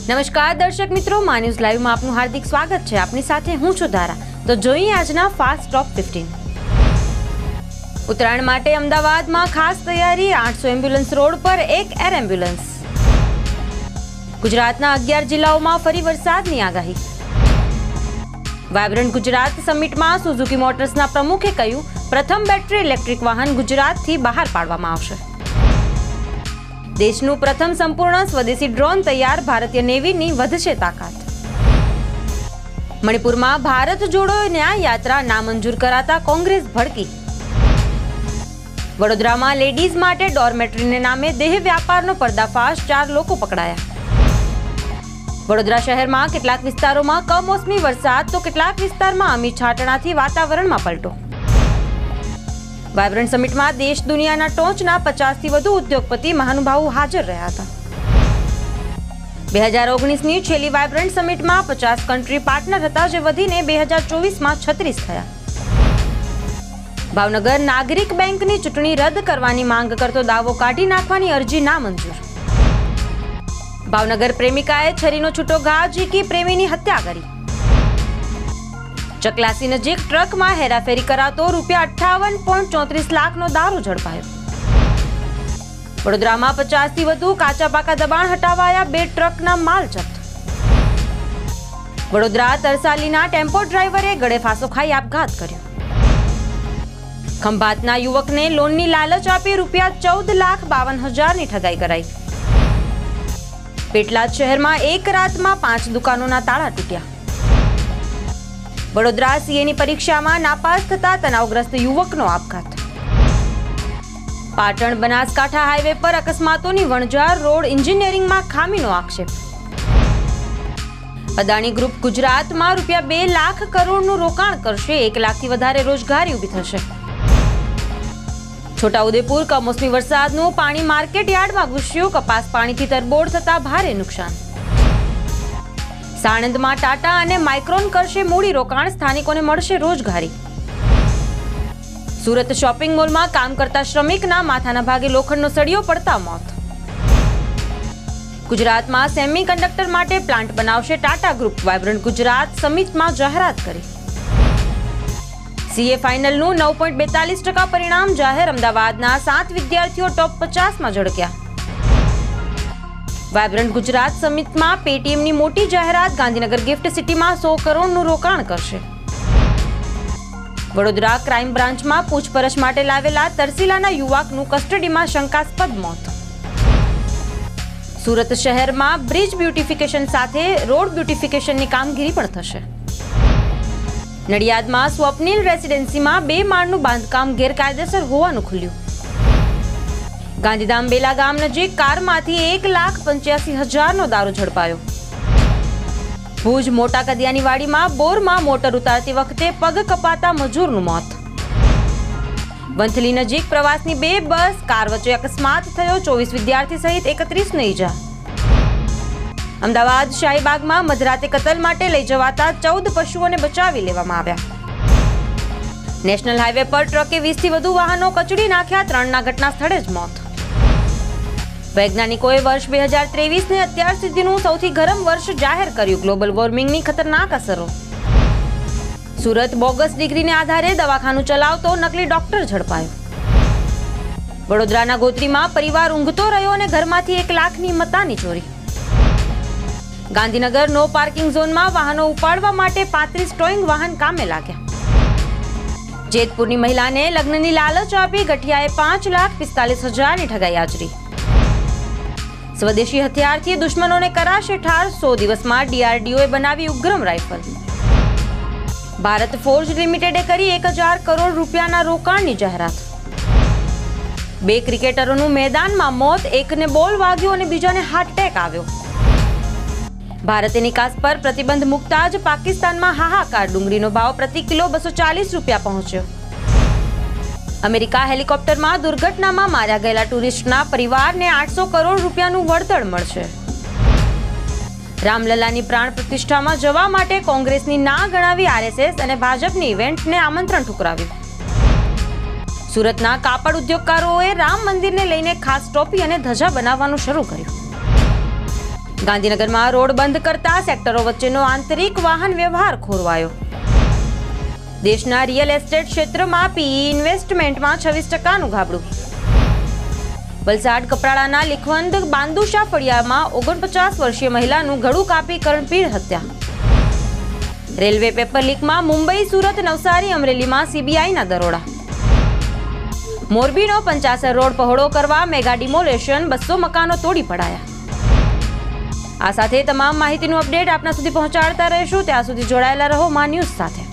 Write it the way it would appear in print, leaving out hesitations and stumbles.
નમસ્કાર દર્શક મિત્રો, મા ન્યૂઝ લાઈવમાં આપનું હાર્દિક સ્વાગત છે. આપની સાથે હું છું ધારા. તો જોઈએ આજના ફાસ્ટ ટોપ 15. ઉત્તરાયણ માટે અમદાવાદમાં ખાસ તૈયારી. 800 એમ્બ્યુલન્સ રોડ પર એક એર એમ્બ્યુલન્સ. ગુજરાતના 11 જિલ્લાઓમાં ફરી વરસાદની આગાહી. વાયબ્રન્ટ ગુજરાત સમિટમાં સુઝુકી મોટર્સના પ્રમુખે કહ્યું, પ્રથમ બેટરી ઇલેક્ટ્રિક વાહન ગુજરાતથી બહાર પાડવામાં આવશે. દેશનું પ્રથમ સંપૂર્ણ સ્વદેશી ડ્રોન તૈયાર. ભારતીય નેવીની વધશે તાકાત. મણિપુરમાં ભારત જોડો ન્યાય યાત્રા નામંજૂર કરાતા કોંગ્રેસ ભડકી. વડોદરામાં લેડીઝ માટે ડોર્મેટરીને નામે દેહ વ્યાપારનો પર્દાફાશ. 4 લોકો પકડાયા. વડોદરા શહેરમાં કેટલાક વિસ્તારોમાં કમોસમી વરસાદ તો કેટલાક વિસ્તારમાં અમી છાંટણાથી વાતાવરણમાં પલટો. વાયબ્રન્ટ સમિટમાં દેશ દુનિયાના ટોચના 50થી વધુ ઉદ્યોગપતિ મહાનુભાવો હાજર રહ્યા હતા. 2019ની છેલ્લી વાયબ્રન્ટ સમિટમાં 50 કન્ટ્રી પાર્ટનર હતા, જે વધીને 2024માં 36 થયા. ભાવનગર નાગરિક બેંકની ચૂંટણી રદ કરવાની માંગ કરતો દાવો કાઢી નાખવાની અરજી નામંજૂર. ભાવનગર પ્રેમિકાએ છરીનો છૂટો ઘા ઝીકી પ્રેમીની હત્યા કરી. ચકલાસી નજીક ટ્રકમાં હેરાફેરી કરાતો ₹58.34 લાખનો દારૂ ઝડપાયો. વડોદરામાં 50થી વધુ કાચા પાકા દબાણ હટાવાયા. 2 ટ્રકના માલ જપ્ત. વડોદરા તરસાલીના ટેમ્પો ડ્રાઈવરે ગળે ફાંસો ખાઈ આપઘાત કર્યો. ખંભાતના યુવકને લોનની લાલચ આપી ₹14,52,000ની ઠગાઈ કરાઈ. પેટલાદ શહેરમાં એક રાતમાં 5 દુકાનોના તાળા તૂટ્યા. વડોદરા સીએની પરીક્ષામાં નાપાસ થતા તણાવગ્રસ્ત યુવકનો આપઘાત. પાટણ બનાસકાંઠા હાઈવે પર અકસ્માતોની વણઝાર. રોડ એન્જિનિયરિંગમાં ખામીનો આક્ષેપ. અદાણી ગ્રુપ ગુજરાતમાં ₹2 લાખ કરોડનું રોકાણ કરશે. 1 લાખથી વધારે રોજગારી ઊભી થશે. છોટાઉદેપુર કમોસમી વરસાદનું પાણી માર્કેટ યાર્ડમાં ઘૂસ્યું. કપાસ પાણીથી તરબોળ થતા ભારે નુકસાન. સાણંદમાં ટાટા અને માઇક્રોન કરશે મૂડી રોકાણ. સ્થાનિકોને મળશે રોજગારી. સુરત શોપિંગ મોલમાં કામ કરતા શ્રમિકના માથાના ભાગે લોખંડનો સળિયો પડતા મોત. ગુજરાતમાં સેમી કન્ડક્ટર માટે પ્લાન્ટ બનાવશે ટાટા ગ્રુપ. વાયબ્રન્ટ ગુજરાત સમિટમાં જાહેરાત કરી. સીએ ફાઇનલનું 9.42% પરિણામ જાહેર. અમદાવાદના 7 વિદ્યાર્થીઓ ટોપ 50માં ઝળક્યા. વાયબ્રન્ટ ગુજરાત સમિટમાં પેટીએમની મોટી જાહેરાત. ગાંધીનગર ગિફ્ટ સિટીમાં 100 કરોડનું રોકાણ કરશે. વડોદરા ક્રાઇમ બ્રાન્ચમાં પૂછપરછ માટે લાવેલા તરસીલાના યુવકનું કસ્ટડીમાં શંકાસ્પદ મોત. સુરત શહેરમાં બ્રિજ બ્યુટિફિકેશન સાથે રોડ બ્યુટિફિકેશનની કામગીરી પણ થશે. નડિયાદમાં સ્વપ્નિલ રેસિડેન્સીમાં 2 માળનું બાંધકામ ગેરકાયદેસર હોવાનું ખુલ્યું. ગાંધીધામ બેલા ગામ નજીક કારમાંથી 1,85,000નો દારૂ ઝડપાયો. ભુજ મોટા કદિયાની વાડીમાં બોરમાં મોટર ઉતારતી વખતે પગ કપાતા મજૂરનું મોત. વંથલી નજીક પ્રવાસની 2 બસ કાર વચ્ચે અકસ્માત થયો. 24 વિદ્યાર્થી સહિત 31ને ઈજા. અમદાવાદ શાહીબાગમાં મધરાતે કતલ માટે લઈ જવાતા 14 પશુઓને બચાવી લેવામાં આવ્યા. નેશનલ હાઈવે પર ટ્રકે 20થી વધુ વાહનો કચડી નાખ્યા. 3ના ઘટના સ્થળે જ મોત. વૈજ્ઞાનિકોએ વર્ષ 2023ને અત્યાર સુધીનું સૌથી ગરમ વર્ષ જાહેર કર્યું. ગ્લોબલ વોર્મિંગની ખતરનાક અસરો. સુરત બોગસ ડિગ્રીને આધારે દવાખાનું ચલાવતો નકલી ડોક્ટર ઝડપાયો. વડોદરાના ગોત્રીમાં પરિવાર ઊંઘતો રહ્યો અને ઘરમાંથી 1 લાખની મતાની ચોરી. ગાંધીનગર નો પાર્કિંગ ઝોનમાં વાહનો ઉપાડવા માટે 35 ટોઈંગ વાહન કામે લાગ્યા. જેતપુરની મહિલાને લગ્નની લાલચ આપી ગઠિયાએ 5,45,000ની ઠગાઈ આચરી. સ્વદેશી હથિયારથી દુશ્મનોને કરાશે ઠાર. 100 દિવસમાં ડીઆરડીઓએ બનાવી ઉગ્રમ રાઇફલ. ભારત ફોર્જ લિમિટેડે કરી 1,000 કરોડ રૂપિયાના રોકાણની જાહેરાત. 2 ક્રિકેટરોનું મેદાનમાં મોત. એકને બોલ વાગ્યો અને બીજાને હાર્ટ એટેક આવ્યો. ભારતે નિકાસ પર પ્રતિબંધ મૂકતા જ પાકિસ્તાનમાં હાહાકાર. ડુંગળીનો ભાવ પ્રતિ કિલો ₹240 પહોંચ્યો. અમેરિકા હેલિકોપ્ટરમાં દુર્ઘટનામાં માર્યા ગયેલા ટુરિસ્ટના પરિવારને 800 કરોડ રૂપિયાનું વળતર મળશે. રામલલાની પ્રાણ પ્રતિષ્ઠામાં જવા માટે કોંગ્રેસની ના ગણાવી આરએસએસ અને ભાજપની ઇવેન્ટને આમંત્રણ ઠુકરાવ્યું. સુરતના કાપડ ઉદ્યોગકારોએ રામ મંદિરને લઈને ખાસ ટોપી અને ધજા બનાવવાનું શરૂ કર્યું. ગાંધીનગરમાં રોડ બંધ કરતા સેક્ટરો વચ્ચેનો આંતરિક વાહન વ્યવહાર ખોરવાયો. દેશના રિયલ એસ્ટેટ ક્ષેત્રમાં પીઈ ઇન્વેસ્ટમેન્ટમાં 26%નું ગાબડું. વલસાડ કપરાડાના લીખવંત બાંદુશા ફળિયામાં 49 વર્ષીય મહિલાનું ગળું કાપી કરણપીર હત્યા. રેલવે પેપર લીકમાં મુંબઈ, સુરત, નવસારી, અમરેલીમાં સીબીઆઈના દરોડા. મોરબીનો 50 રોડ પહોળો કરવા મેગા ડિમોલેશન, 200 મકાનો તોડી પડાયા. આ સાથે તમામ માહિતીનું અપડેટ આપના સુધી પહોંચાડતા રહીશું. ત્યાં સુધી જોડાયેલા રહો માં ન્યૂઝ સાથે.